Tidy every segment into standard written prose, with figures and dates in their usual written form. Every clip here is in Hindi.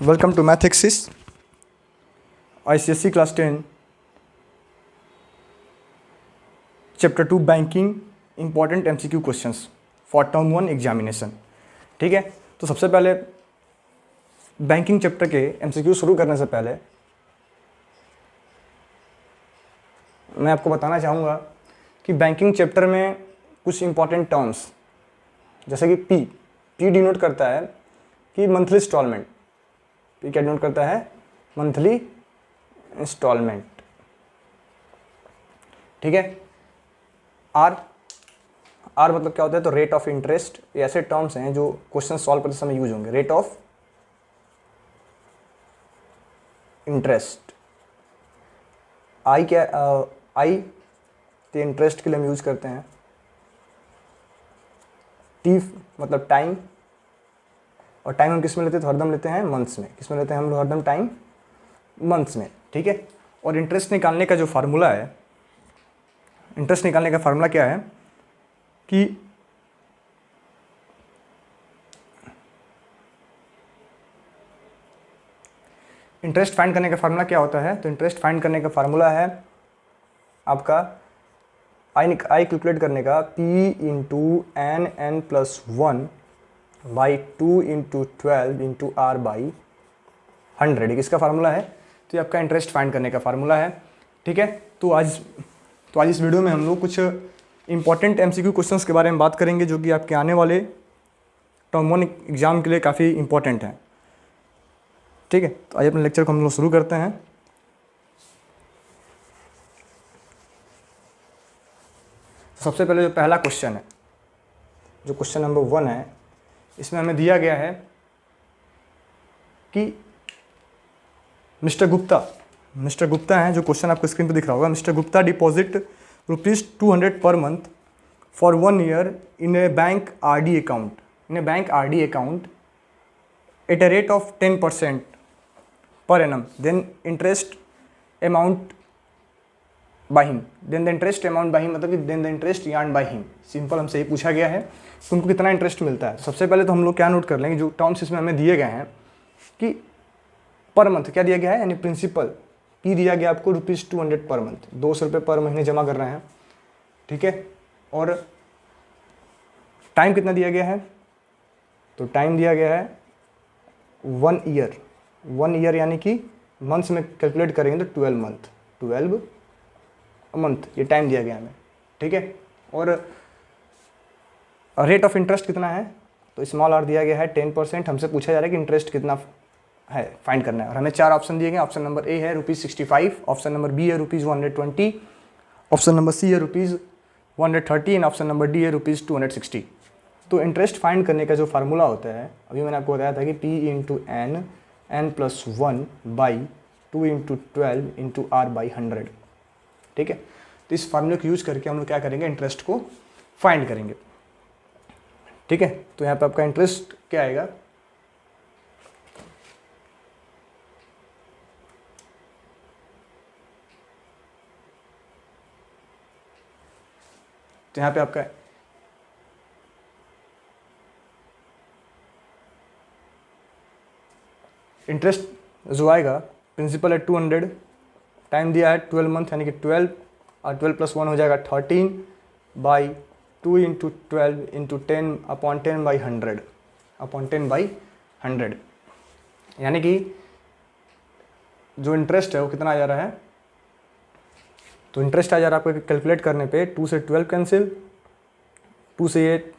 Welcome to Mathexis ICSE Class 10 Chapter 2 Banking Important MCQ Questions for Term 1 Examination। ठीक है, तो सबसे पहले बैंकिंग चैप्टर के MCQ शुरू करने से पहले मैं आपको बताना चाहूँगा कि बैंकिंग चैप्टर में कुछ इंपॉर्टेंट टर्म्स जैसे कि पी डिनोट करता है कि मंथली इंस्टॉलमेंट। पी क्या डिनोट करता है? Monthly instalment. ठीक है। आर मतलब क्या होता है? तो रेट ऑफ इंटरेस्ट। ये ऐसे टर्म्स हैं जो क्वेश्चन सॉल्व करते समय यूज होंगे। Rate of interest. आई क्या? आई तो इंटरेस्ट के लिए हम यूज करते हैं। टी मतलब टाइम, और टाइम हम किस में लेते हैं? तो हरदम लेते हैं मंथ्स में। किस में लेते हैं हम लोग? हरदम टाइम मंथ्स में। ठीक है। और इंटरेस्ट निकालने का जो फार्मूला है, इंटरेस्ट निकालने का फार्मूला क्या है कि इंटरेस्ट फाइंड करने का फार्मूला क्या होता है? तो इंटरेस्ट फाइंड करने का फार्मूला है आपका आई कैलकुलेट करने का P into n plus 1 by 2 into 12 into R by 100। किसका फार्मूला है? तो ये आपका इंटरेस्ट फाइंड करने का फार्मूला है। ठीक है। तो आज इस वीडियो में हम लोग कुछ इंपॉर्टेंट MCQ क्वेश्चंस के बारे में बात करेंगे जो कि आपके आने वाले टर्म 1 एग्जाम के लिए काफ़ी इंपॉर्टेंट हैं। ठीक है। तो आइए अपने लेक्चर को हम लोग शुरू करते हैं। सबसे पहले जो पहला क्वेश्चन है, जो क्वेश्चन नंबर 1 है, इसमें हमें दिया गया है कि मिस्टर गुप्ता हैं, जो क्वेश्चन आपको स्क्रीन पर दिख रहा होगा। Mister Gupta deposit ₹200 per month for 1 year in a bank RD account at a rate of 10% per annum, then interest amount by him, मतलब कि then the interest earned by him। Simple हमसे ये पूछा गया है कि उनको कितना इंटरेस्ट मिलता है। सबसे पहले तो हम लोग क्या नोट कर लेंगे, जो टर्म्स इसमें हमें दिए गए हैं कि पर मंथ क्या दिया गया है, यानी प्रिंसिपल पी दिया गया आपको ₹200 पर मंथ, 200 रुपये पर महीने जमा कर रहे हैं। ठीक है। और टाइम कितना दिया गया है? तो टाइम दिया गया है 1 ईयर, यानी कि मंथ्स में कैलकुलेट करेंगे तो 12 मंथ ये टाइम दिया गया हमें। ठीक है। और रेट ऑफ इंटरेस्ट कितना है? तो स्मॉल r दिया गया है 10%। हमसे पूछा जा रहा है कि इंटरेस्ट कितना है फाइंड करना है, और हमें 4 ऑप्शन दिए गए। ऑप्शन नंबर ए है ₹65, ऑप्शन नंबर बी है ₹120, ऑप्शन नंबर सी है ₹130 एंड ऑप्शन नंबर डी है ₹260। तो इंटरेस्ट फाइंड करने का जो फार्मूला होता है, अभी मैंने आपको बताया था कि P into n plus 1 by 2 into 12 into R by 100। ठीक है। तो इस फार्मूले को यूज करके हम लोग क्या करेंगे? इंटरेस्ट को फाइंड करेंगे। ठीक है। तो यहाँ पे आपका इंटरेस्ट क्या आएगा? तो यहाँ पे आपका इंटरेस्ट जो आएगा, प्रिंसिपल है 200, टाइम दिया है 12 मंथ यानी कि 12, और 12 प्लस 1 हो जाएगा 13 बाई 2 इंटू 12 इंटू 10/10 बाई 100 यानी कि जो इंटरेस्ट है वो कितना आ जा रहा है? तो इंटरेस्ट आ जा रहा है आपको कैलकुलेट करने पे 2 से 12 कैंसिल, 2 से ये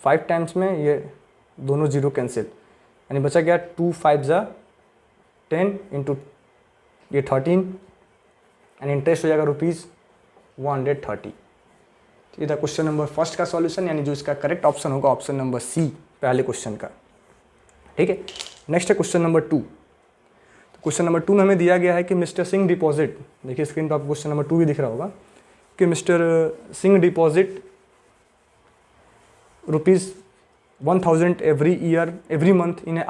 5 टाइम्स में ये दोनों जीरो कैंसिल, यानी बचा गया 2 5 जा 10 इंटू ये 13 एंड इंटरेस्ट हो जाएगा ₹130। तो ये था क्वेश्चन नंबर फर्स्ट का सॉल्यूशन, यानी जो इसका करेक्ट ऑप्शन होगा ऑप्शन नंबर सी पहले क्वेश्चन का। ठीक है। नेक्स्ट है क्वेश्चन नंबर 2। तो क्वेश्चन नंबर 2 में हमें दिया गया है कि मिस्टर सिंह डिपॉजिट, देखिए स्क्रीन पर आपको क्वेश्चन नंबर 2 भी दिख रहा होगा कि mister Singh deposit ₹1000 every month in a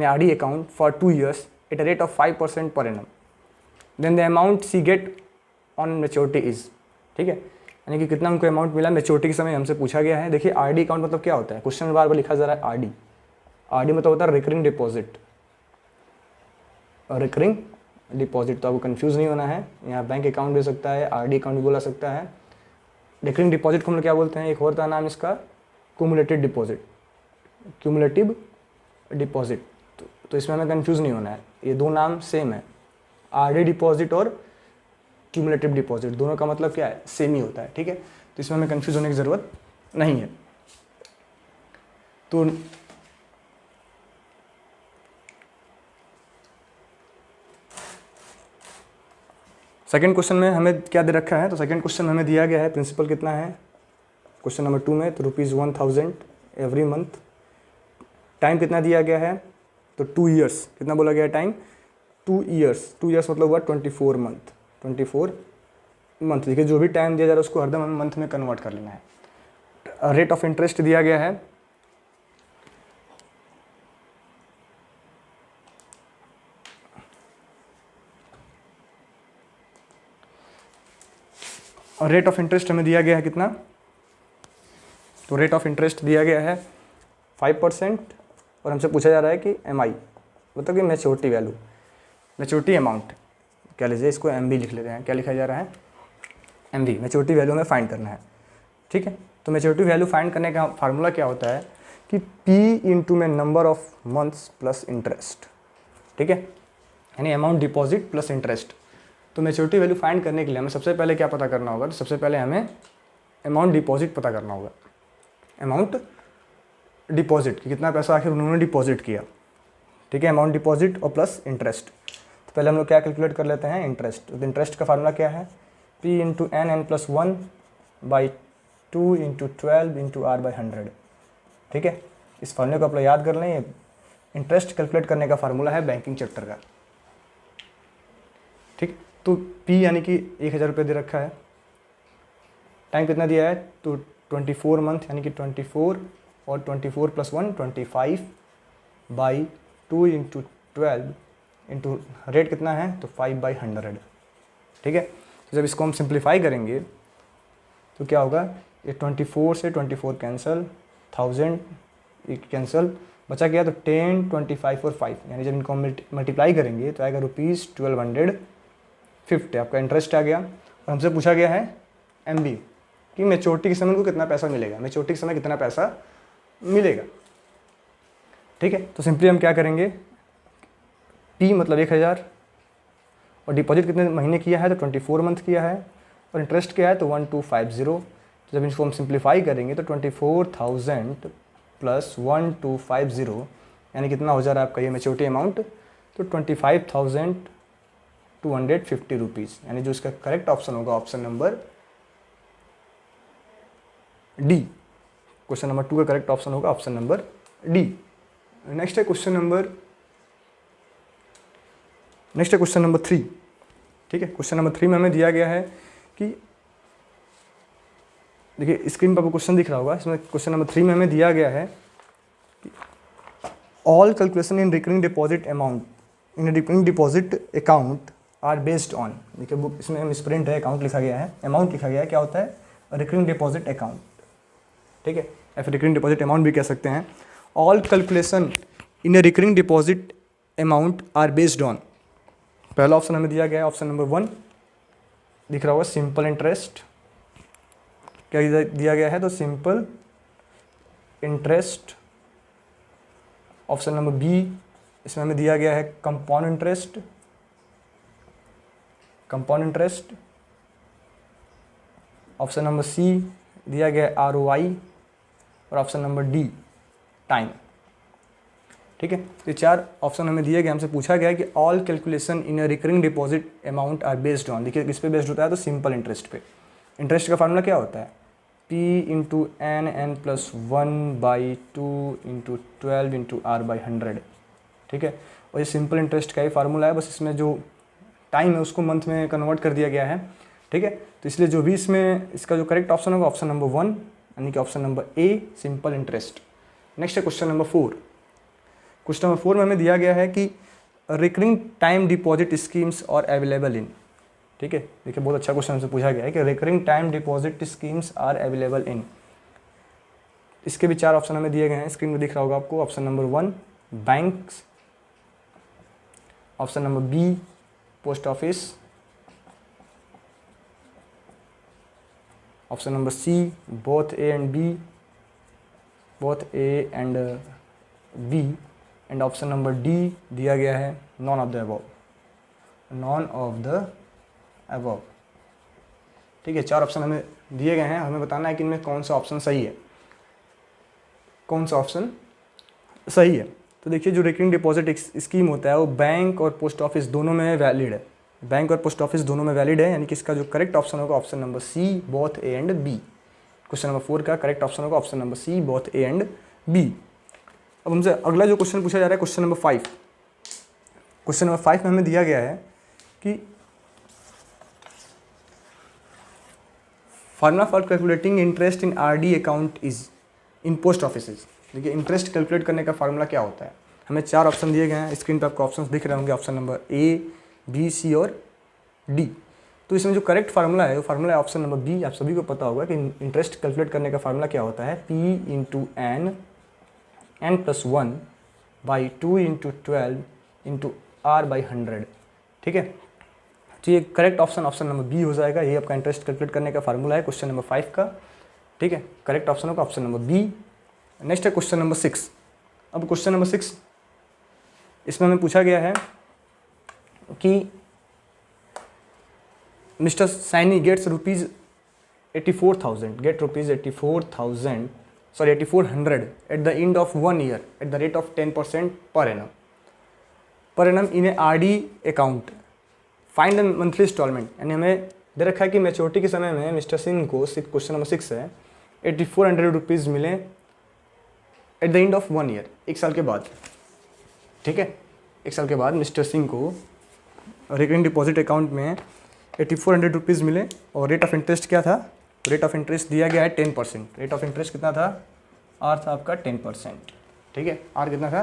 RD account for 2 years at a rate of 5% per annum. Then the amount she get on maturity is। ठीक है। यानी कि कितना उनको अमाउंट मिला मेच्योरिटी के समय हमसे पूछा गया है। देखिए RD अकाउंट मतलब क्या होता है? क्वेश्चन में बार बार लिखा जा रहा है आरडी मतलब होता है रिकरिंग डिपॉजिट, और रिकरिंग डिपॉजिट, तो आपको कंफ्यूज नहीं होना है, यहाँ बैंक अकाउंट भी हो सकता है, आरडी अकाउंट भी बोला सकता है। रिकरिंग डिपॉजिट को हम लोग क्या बोलते हैं, एक और था नाम इसका क्यूमुलेटिव डिपॉजिट, क्यूमुलेटिव डिपॉजिट। तो इसमें हमें कंफ्यूज नहीं होना है, ये दो नाम सेम है, आरडी डिपॉजिट और क्यूमुलेटिव डिपॉजिट, दोनों का मतलब क्या है, सेम ही होता है, ठीक है। तो इसमें हमें कंफ्यूज होने की ज़रूरत नहीं है। तो सेकंड क्वेश्चन में हमें क्या दे रखा है, तो सेकंड क्वेश्चन हमें दिया गया है प्रिंसिपल कितना है क्वेश्चन नंबर 2 में, तो ₹1000 एवरी मंथ। टाइम कितना दिया गया है, तो 2 ईयर्स, कितना बोला गया है टाइम, 2 ईयर्स मतलब हुआ 24 मंथ, 24 मंथ। देखिए जो भी टाइम दिया जा रहा है उसको हरदम हमें मंथ में कन्वर्ट कर लेना है। रेट ऑफ इंटरेस्ट दिया गया है, और रेट ऑफ इंटरेस्ट हमें दिया गया है कितना, तो रेट ऑफ इंटरेस्ट दिया गया है 5%, और हमसे पूछा जा रहा है कि एमआई मतलब कि मैच्योरिटी वैल्यू, मैच्योरिटी अमाउंट क्या लीजिए, इसको एमबी लिख लेते हैं, क्या लिखा जा रहा है एमबी, मैच्योरिटी वैल्यू में फाइंड करना है, ठीक है। तो मैच्योरिटी वैल्यू फाइंड करने का फार्मूला क्या होता है कि पी इंटू में number of months plus interest, ठीक है, यानी अमाउंट डिपॉजिट प्लस इंटरेस्ट। तो मैच्योरिटी वैल्यू फाइंड करने के लिए हमें सबसे पहले क्या पता करना होगा, तो सबसे पहले हमें अमाउंट डिपॉजिट पता करना होगा, अमाउंट डिपॉजिट कि कितना पैसा आखिर उन्होंने डिपॉजिट किया, ठीक है, अमाउंट डिपॉजिट और प्लस इंटरेस्ट। तो पहले हम लोग क्या कैलकुलेट कर लेते हैं, इंटरेस्ट। तो इंटरेस्ट का फार्मूला क्या है, P into n plus 1/2 into 12 into r/100, ठीक है। इस फार्मूले को आप लोग याद कर लें, इंटरेस्ट कैलकुलेट करने का फार्मूला है बैंकिंग चैप्टर का, ठीक। तो P यानी कि 1000 रुपये दे रखा है, टाइम कितना दिया है, तो 24 मंथ यानी कि 24 और 24 + 1 25/2 इंटू 12 इंटू रेट कितना है, तो 5/100, ठीक है। तो जब इसको हम सिंप्लीफाई करेंगे तो क्या होगा, ये 24 से 24 कैंसिल, 1000 कैंसिल, बचा गया तो 10, 25 और 5, यानी जब इनको मल्टीप्लाई करेंगे तो आएगा ₹1250, आपका इंटरेस्ट आ गया। और हमसे पूछा गया है एमबी कि मैच्योरिटी के समय को कितना पैसा मिलेगा, मैच्योरिटी के समय कितना पैसा मिलेगा, ठीक है। तो सिंपली हम क्या करेंगे, पी मतलब 1000 और डिपॉजिट कितने महीने किया है, तो 24 मंथ किया है, और इंटरेस्ट क्या है, तो 1250। तो जब इसको हम सिंप्लीफाई करेंगे तो 24,000 + 1250 यानी कितना हो जा रहा है आपका ये मैच्योरिटी अमाउंट, तो 25,250 रुपीज़, यानी जो इसका करेक्ट ऑप्शन होगा option number D. Question number 2 का करेक्ट ऑप्शन होगा ऑप्शन नंबर डी। नेक्स्ट है क्वेश्चन नंबर 3, ठीक है। क्वेश्चन नंबर 3 में हमें दिया गया है कि देखिए स्क्रीन पर आपको क्वेश्चन दिख रहा होगा, इसमें क्वेश्चन नंबर 3 में हमें दिया गया है कि all calculation in recurring deposit amount in recurring deposit account are based on, देखिए बुक इसमें मिसप्रिंट है, अकाउंट लिखा गया है, अमाउंट लिखा गया है, क्या होता है रिकरिंग डिपॉजिट अकाउंट, ठीक है, या फिर रिकरिंग डिपॉजिट अमाउंट भी कह सकते हैं। All calculation in a recurring deposit amount are based on, पहला ऑप्शन हमें दिया गया है ऑप्शन नंबर 1 दिख रहा होगा, सिंपल इंटरेस्ट, क्या दिया गया है, तो simple interest. Option number B, इसमें हमें दिया गया है compound interest. Option number C दिया गया है ROI, और ऑप्शन नंबर डी टाइम, ठीक है। तो 4 ऑप्शन हमें दिए गए, हमसे पूछा गया है कि all calculation in a recurring deposit amount are based on, देखिए किस पे बेस्ड होता है, तो सिंपल इंटरेस्ट पे। इंटरेस्ट का फार्मूला क्या होता है, P into n + 1/2 into 12 into r/100, ठीक है। और ये सिंपल इंटरेस्ट का ही फार्मूला है, बस इसमें जो टाइम है उसको मंथ में कन्वर्ट कर दिया गया है, ठीक है। तो इसलिए जो भी इसमें इसका जो करेक्ट ऑप्शन होगा ऑप्शन नंबर 1 यानी कि option number a simple interest. Next है क्वेश्चन नंबर 4। क्वेश्चन नंबर 4 में हमें दिया गया है कि रिकरिंग टाइम डिपॉजिट स्कीम्स और अवेलेबल इन, ठीक है। देखिए बहुत अच्छा क्वेश्चन हमसे पूछा गया है कि recurring time deposit schemes are available in, इसके भी 4 ऑप्शन हमें दिए गए हैं, स्क्रीन में दिख रहा होगा आपको। Option number 1 banks, option number B post office, option number C both A and B, both A and B, and option number D दिया गया है none of the above, none of the above. ठीक है, 4 ऑप्शन हमें दिए गए हैं, हमें बताना है कि इनमें कौन सा ऑप्शन सही है, कौन सा ऑप्शन सही है। तो देखिए, जो रिकरिंग डिपॉजिट स्कीम होता है वो बैंक और पोस्ट ऑफिस दोनों में वैलिड है, बैंक और पोस्ट ऑफिस दोनों में वैलिड है, यानी कि इसका जो करेक्ट ऑप्शन होगा option number C both A and B. Question number 4 का करेक्ट ऑप्शन होगा option number C both A and B. अब हमसे अगला जो क्वेश्चन पूछा जा रहा है क्वेश्चन नंबर 5। क्वेश्चन नंबर 5 में हमें दिया गया है कि formula for calculating interest in RD account is in post offices. देखिए, इंटरेस्ट कैलकुलेट करने का फार्मूला क्या होता है। हमें 4 ऑप्शन दिए गए हैं, स्क्रीन पर आपको ऑप्शन दिख रहे होंगे, ऑप्शन नंबर ए, बी, सी और डी। तो इसमें जो करेक्ट फार्मूला है वो फार्मूला है ऑप्शन नंबर बी। आप सभी को पता होगा कि इंटरेस्ट कैलकुलेट करने का फार्मूला क्या होता है, P into n, n+1 by 2 into 12 into R by 100। ठीक है, तो ये correct option option number B हो जाएगा। ये आपका इंटरेस्ट कैलकुलेट करने का फार्मूला है क्वेश्चन नंबर 5 का। ठीक है, करेक्ट ऑप्शन होगा ऑप्शन नंबर बी। नेक्स्ट है क्वेश्चन नंबर 6। अब क्वेश्चन नंबर 6, इसमें हमें पूछा गया है कि mister Saini gets rupees 84,000 get rupees 84,000 sorry 8400 at the end of 1 year at the rate of 10% per annum in a RD account, find the monthly installment। यानी हमें दे रखा है कि मैच्योरिटी के समय में मिस्टर सिंह को, क्वेश्चन नंबर 6 है, 8400 रुपीज़ मिले at the end of 1 year, 1 साल के बाद। ठीक है, 1 साल के बाद मिस्टर सिंह को रिकरिंग डिपॉजिट अकाउंट में 8400 रुपीज़ मिले और रेट ऑफ इंटरेस्ट क्या था, रेट ऑफ इंटरेस्ट दिया गया है 10%। रेट ऑफ इंटरेस्ट कितना था, आर था आपका 10%। ठीक है, आर कितना था,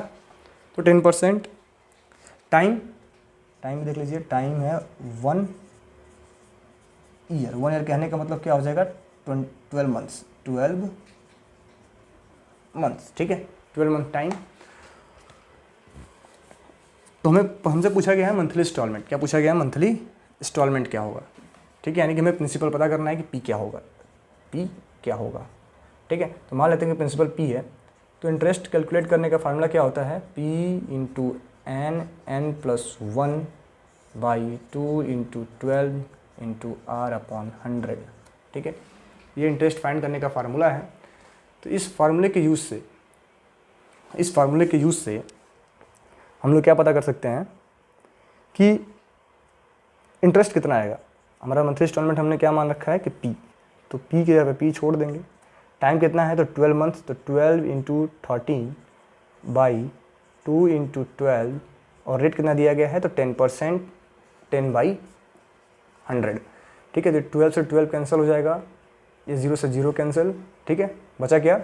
तो 10%। टाइम देख लीजिए, टाइम है 1 ईयर। 1 ईयर कहने का मतलब क्या हो जाएगा, 12 मंथ्स, 12 मंथ्स। ठीक है, 12 मंथ टाइम। तो हमसे पूछा गया है मंथली इंस्टॉलमेंट। क्या पूछा गया है, मंथली इंस्टॉलमेंट क्या होगा। ठीक है, यानी कि हमें प्रिंसिपल पता करना है कि पी क्या होगा, पी क्या होगा। ठीक है, तो मान लेते हैं कि प्रिंसिपल पी है, तो इंटरेस्ट कैलकुलेट करने का फार्मूला क्या होता है, P into n+1 by 2 into 12 into R upon 100। ठीक है, ये इंटरेस्ट फाइंड करने का फार्मूला है। तो इस फार्मूले के यूज़ से हम लोग क्या पता कर सकते हैं कि इंटरेस्ट कितना आएगा। हमारा मंथली इंस्टॉलमेंट हमने क्या मान रखा है कि पी, तो पी की जगह पी छोड़ देंगे। टाइम कितना है, तो 12 मंथ्स, तो 12 इंटू 13 बाई 2 इंटू 12, और रेट कितना दिया गया है, तो 10%, 10/100। ठीक है, तो 12 से 12 कैंसिल हो जाएगा, ये 0 से 0 कैंसिल। ठीक है, बचा क्या,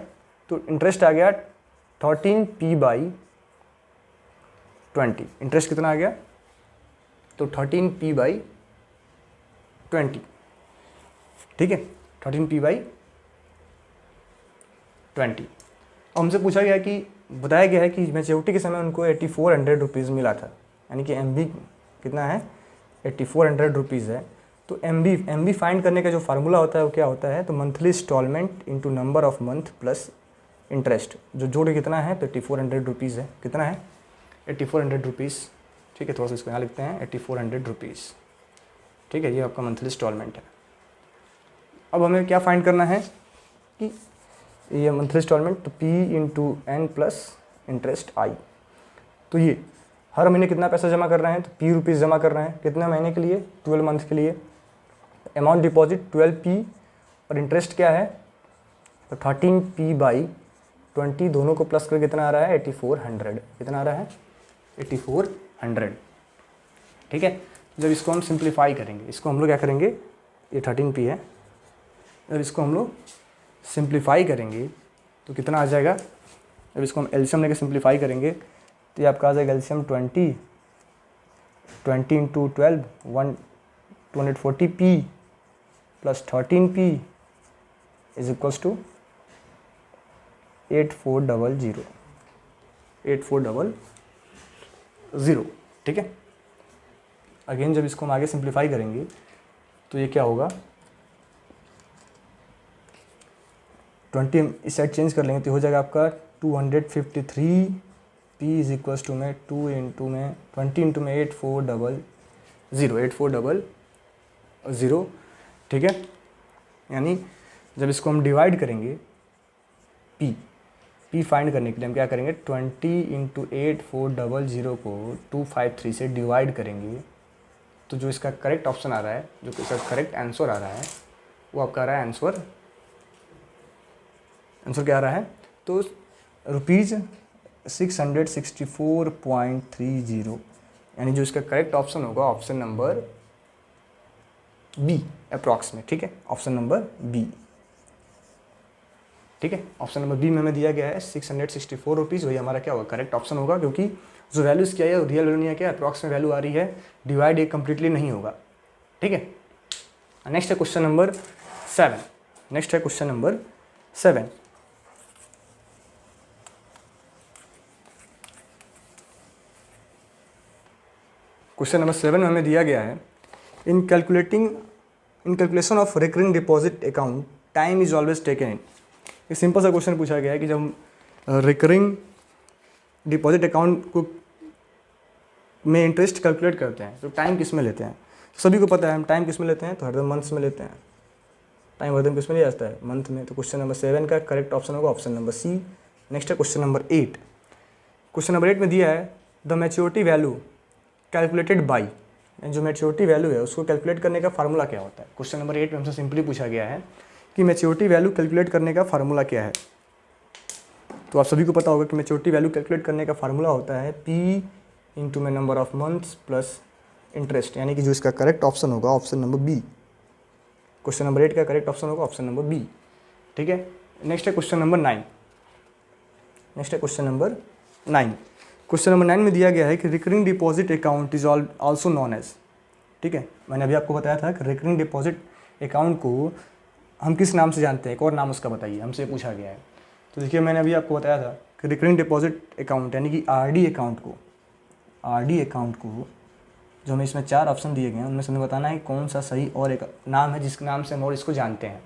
तो इंटरेस्ट आ गया 13p/20। इंटरेस्ट कितना आ गया, तो 13p/20। ठीक है, 13p/20। और हमसे पूछा गया कि बताया गया है कि मैच्योरिटी के समय उनको 8400 रुपीज़ मिला था, यानी कि एमबी कितना है, 8400 रुपीज़ है। तो एमबी फाइंड करने का जो फार्मूला होता है वो क्या होता है, तो monthly instalment into number of month plus interest, जो जोड़ के कितना है, तो 8400 रुपीज़ है। कितना है, 8400 रुपीज़। ठीक है, थोड़ा सा इसको यहाँ लिखते हैं, 8400 रुपीज़। ठीक है, ये आपका मंथली इंस्टॉलमेंट है। अब हमें क्या फाइंड करना है कि ये मंथली इंस्टॉलमेंट, तो P into n plus interest I. तो ये हर महीने कितना पैसा जमा कर रहे हैं, तो p रुपीज़ जमा कर रहे हैं। कितने महीने के लिए, 12 मंथ के लिए। अमाउंट डिपॉजिट 12p और इंटरेस्ट क्या है, तो 13p/20, दोनों को प्लस कर कितना आ रहा है, 8400। कितना आ रहा है, 8400। ठीक है, जब इसको हम सिंप्लीफाई करेंगे, इसको हम लोग क्या करेंगे, ये 13p है, जब इसको हम लोग सिंप्लीफाई करेंगे तो कितना आ जाएगा, जब इसको हम एलसीएम लेके सिंप्लीफाई करेंगे तो ये आपका आ जाएगा LCM 20 into 12 240p plus 13p is equals to 8400 8400, ठीक है। अगेन जब इसको हम आगे सिंप्लीफाई करेंगे तो ये क्या होगा, 20 इस साइड चेंज कर लेंगे तो हो जाएगा आपका 253 p इज इक्वल्स टू में 2 इंटू में 20 इंटू में 8400, ठीक है। यानी जब इसको हम डिवाइड करेंगे p फाइंड करने के लिए हम क्या करेंगे, 20 इंटू 8400 को 253 से डिवाइड करेंगे तो जो इसका करेक्ट ऑप्शन आ रहा है, जो इसका करेक्ट आंसर आ रहा है वो आपका आ रहा है आंसर क्या आ रहा है, तो ₹664.30, यानी जो इसका करेक्ट ऑप्शन होगा ऑप्शन नंबर बी अप्रॉक्स में, ठीक है, ऑप्शन नंबर बी, ठीक है। ऑप्शन नंबर बी में हमें दिया गया है 664 रुपीज़, वही हमारा क्या होगा, करेक्ट ऑप्शन होगा, क्योंकि जो वैल्यू इसकी आई है रियल वैल्यू नहीं है, क्या अप्रॉक्स में वैल्यू आ रही है, डिवाइड ये कम्प्लीटली नहीं होगा, ठीक है। नेक्स्ट है क्वेश्चन नंबर 7। क्वेश्चन नंबर 7 में हमें दिया गया है, इन calculation of recurring deposit account time is always taken in. एक सिंपल सा क्वेश्चन पूछा गया है कि जब हम रिकरिंग डिपॉजिट अकाउंट को में इंटरेस्ट कैलकुलेट करते हैं तो टाइम किस में लेते हैं। सभी को पता है हम टाइम किस में लेते हैं, तो हरदम मंथ्स में लेते हैं। टाइम हरदम किस में लिया जाता है, मंथ में। तो क्वेश्चन नंबर 7 का करेक्ट ऑप्शन होगा ऑप्शन नंबर सी। नेक्स्ट है क्वेश्चन नंबर 8। क्वेश्चन नंबर 8 में दिया है the maturity value calculated by, जो मैच्योरिटी वैल्यू है उसको कैलकुलेट करने का फार्मूला क्या होता है। क्वेश्चन नंबर 8 में हमसे सिंपली पूछा गया है कि मैच्योरिटी वैल्यू कैलकुलेट करने का फार्मूला क्या है। तो आप सभी को पता होगा कि मैच्योरिटी वैल्यू कैलकुलेट करने का फार्मूला होता है P इंटू में number of months plus interest, यानी कि जो इसका करेक्ट ऑप्शन होगा option number B. Question number 8 का करेक्ट ऑप्शन होगा ऑप्शन नंबर बी, ठीक है। नेक्स्ट है क्वेश्चन नंबर 9। क्वेश्चन नंबर 9 में दिया गया है कि recurring deposit account is also known as, ठीक है। मैंने अभी आपको बताया था कि रिकरिंग डिपॉजिट अकाउंट को हम किस नाम से जानते हैं, एक और नाम उसका बताइए, हमसे पूछा गया है। तो देखिए मैंने अभी आपको बताया था कि रिकरिंग डिपॉजिट अकाउंट यानी कि आरडी अकाउंट को जो हमें इसमें 4 ऑप्शन दिए गए हैं उनमें से हमें बताना है कौन सा सही और एक नाम है जिसके नाम से हम और इसको जानते हैं।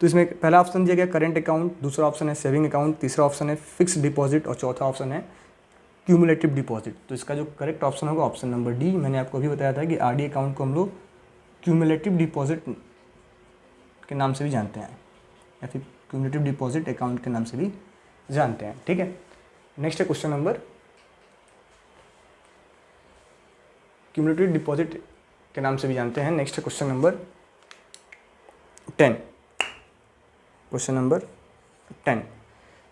तो इसमें पहला ऑप्शन दिया गया करेंट अकाउंट, दूसरा ऑप्शन है सेविंग अकाउंट, तीसरा ऑप्शन है फिक्स्ड डिपॉजिट और चौथा ऑप्शन है क्यूमुलेटिव डिपॉजिट। तो इसका जो करेक्ट ऑप्शन होगा ऑप्शन नंबर डी। मैंने आपको अभी बताया था कि आरडी अकाउंट को हम लोग क्यूमुलेटिव डिपॉजिट के नाम से भी जानते हैं या फिर क्यूमुलेटिव डिपॉजिट अकाउंट के नाम से भी जानते हैं, ठीक है। नेक्स्ट है क्वेश्चन नंबर, क्यूमुलेटिव डिपॉजिट के नाम से भी जानते हैं। नेक्स्ट है क्वेश्चन नंबर 10।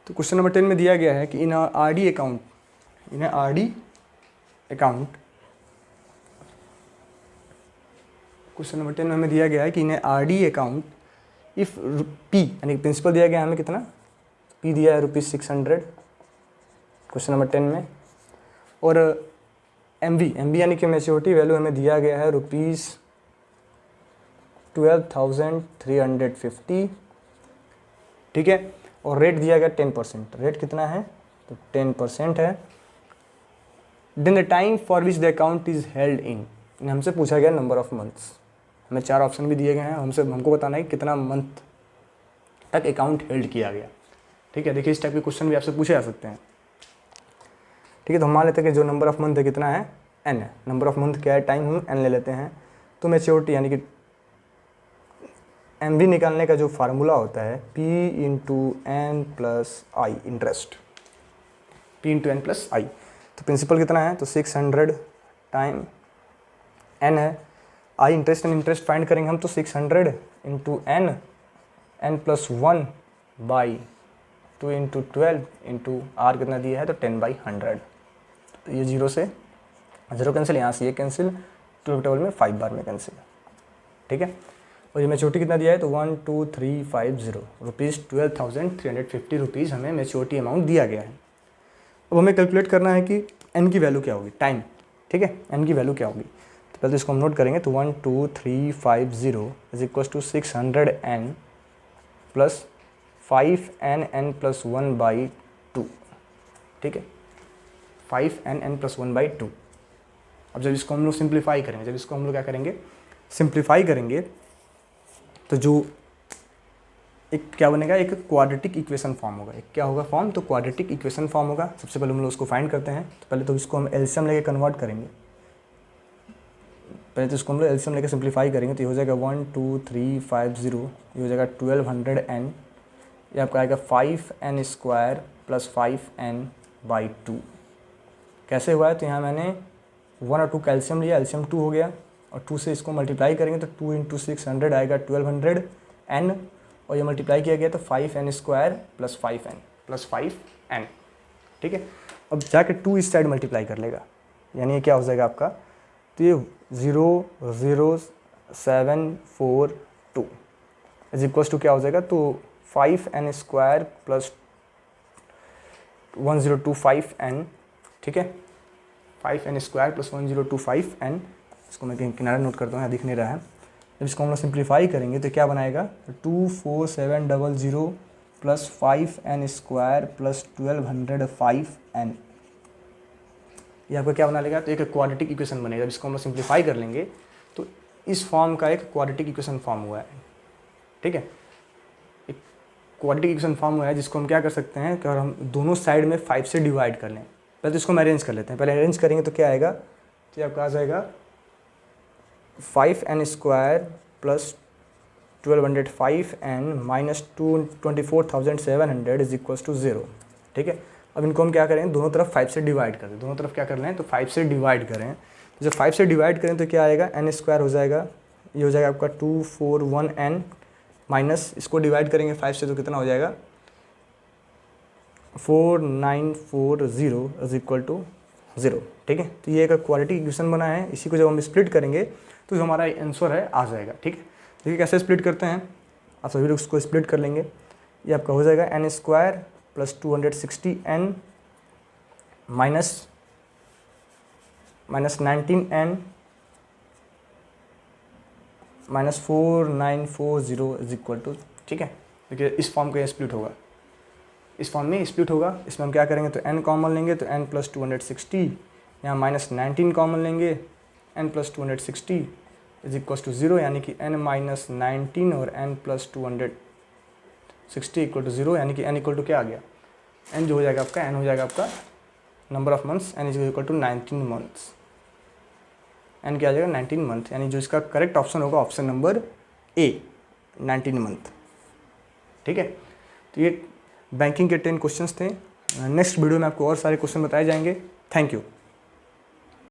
तो क्वेश्चन नंबर 10 में दिया गया है कि इन आरडी अकाउंट क्वेश्चन नंबर 10 में हमें दिया गया है कि इन आरडी अकाउंट इफ़ पी यानी प्रिंसिपल दिया गया है हमें कितना, पी दिया है ₹600 क्वेश्चन नंबर 10 में, और एमवी यानी कि मैच्योरिटी वैल्यू हमें दिया गया है ₹12,350, ठीक है। और रेट दिया गया 10%, रेट कितना है तो 10% है। Then the time for which the account is held in, हमसे पूछा गया नंबर ऑफ मंथ्स, हमें 4 ऑप्शन भी दिए गए हैं, हमको बताना है कितना मंथ तक अकाउंट हेल्ड किया गया, ठीक है। देखिए इस टाइप के क्वेश्चन भी आपसे पूछे जा सकते हैं, ठीक है। तो हम मान लेते हैं कि जो नंबर ऑफ मंथ है कितना है, n है। नंबर ऑफ मंथ क्या है, टाइम हम n ले लेते हैं। तो मैच्योरिटी यानी कि MV निकालने का जो फार्मूला होता है P into n plus i interest, P into n plus i. तो प्रिंसिपल कितना है तो 600 टाइम n है, i interest and interest find करेंगे हम, तो 600 into n plus 1 by 2 into 12 into r कितना दिया है तो 10/100। तो ये 0 से 0 कैंसिल, यहाँ से ये कैंसिल, 12 टेबल में 5 बार में कैंसिल, ठीक है। और ये मैच्योरिटी कितना दिया है तो 12350 रुपीज़, 12,350 रुपीज़ हमें मैच्योरिटी अमाउंट दिया गया है। अब हमें कैलकुलेट करना है कि एन की वैल्यू क्या होगी, टाइम, ठीक है, एन की वैल्यू क्या होगी। तो पहले तो इसको हम नोट करेंगे, तो 12350 is equal to 600n plus 5nn+1/2, ठीक है, 5nn+1/2। अब जब इसको हम लोग सिंप्लीफाई करेंगे, जब इसको हम लोग क्या करेंगे, सिंप्लीफाई करेंगे, तो जो एक क्या बनेगा, एक क्वाड्रेटिक इक्वेशन फॉर्म होगा। एक क्या होगा फॉर्म, तो क्वाड्रेटिक इक्वेशन फॉर्म होगा। सबसे पहले हम लोग उसको फाइंड करते हैं। तो पहले तो इसको हम एलसीएम लेके कन्वर्ट करेंगे, पहले तो इसको हम लोग एलसीएम लेके सिंप्लीफाई करेंगे। तो ये हो जाएगा 12350, ये हो जाएगा 1200n, ये आपका आएगा 5n² + 5n/2। कैसे हुआ है, तो यहाँ मैंने 1 और 2 का एलसीएम लिया, एलसीएम 2 हो गया, और 2 से इसको मल्टीप्लाई करेंगे तो 2 × 600 आएगा 1200n, और ये मल्टीप्लाई किया गया तो 5n² + 5n + 5n, ठीक है। अब जाके 2 इस साइड मल्टीप्लाई कर लेगा, यानी ये क्या हो जाएगा आपका, तो ये 00742 इज इक्वल्स टू क्या हो जाएगा, तो 5n² + 1025n, ठीक है, 5n² + 1025n। इसको मैं कहीं किनारे नोट करता हूँ, यहाँ दिख नहीं रहा है। जब इसको हम लोग सिंप्लीफाई करेंगे तो क्या बनाएगा, 24700 + 5n² + 1205n, ये आपका क्या बना लेगा, तो एक क्वाड्रेटिक इक्वेशन बनेगा। जब इसको हम लोग सिंप्लीफाई कर लेंगे तो इस फॉर्म का एक क्वाड्रेटिक इक्वेशन फॉर्म हुआ है, ठीक है, एक क्वाड्रेटिक इक्वेशन फॉर्म हुआ है, जिसको हम क्या कर सकते हैं कि हम दोनों साइड में 5 से डिवाइड कर लें। पहले तो इसको हम अरेंज कर लेते हैं, पहले अरेंज करेंगे तो क्या आएगा, तो ये आपका आ जाएगा 5n² + 1205n - 24,700 is equals to 0, ठीक है। अब इनको हम क्या करें, दोनों तरफ 5 से डिवाइड करें, दोनों तरफ क्या कर लें, तो 5 से डिवाइड करें। तो जब 5 से डिवाइड करें तो क्या आएगा, n² हो जाएगा, ये हो जाएगा आपका 241n, माइनस इसको डिवाइड करेंगे 5 से तो कितना हो जाएगा, 4940 इज इक्वल टू 0, ठीक है। तो ये एक क्वाड्रेटिक इक्वेशन बना है। इसी को जब हम स्प्लिट करेंगे तो जो हमारा आंसर है आ जाएगा, ठीक है। देखिए कैसे स्प्लिट करते हैं, आप सभी लोग उसको स्प्लिट कर लेंगे। ये आपका हो जाएगा n² + 260n minus 19n - 4940 is equal to, ठीक है। देखिए इस फॉर्म का स्प्लिट होगा, इस फॉर्म में स्प्लिट होगा। इसमें हम क्या करेंगे, तो n कॉमन लेंगे तो n + 260, यहाँ -19 कॉमन लेंगे, n + 260 इज इक्वल टू 0, यानी कि n - 19 और n + 260 इक्वल टू 0, यानी कि n इक्वल टू क्या आ गया, n जो हो जाएगा आपका, n हो जाएगा आपका number of months, n is equal to 19 months, n क्या आ जाएगा 19 मंथ, यानी जो इसका करेक्ट ऑप्शन होगा ऑप्शन नंबर A 19 मंथ, ठीक है। तो ये बैंकिंग के 10 क्वेश्चंस थे। नेक्स्ट वीडियो में आपको और सारे क्वेश्चन बताए जाएंगे। Thank you.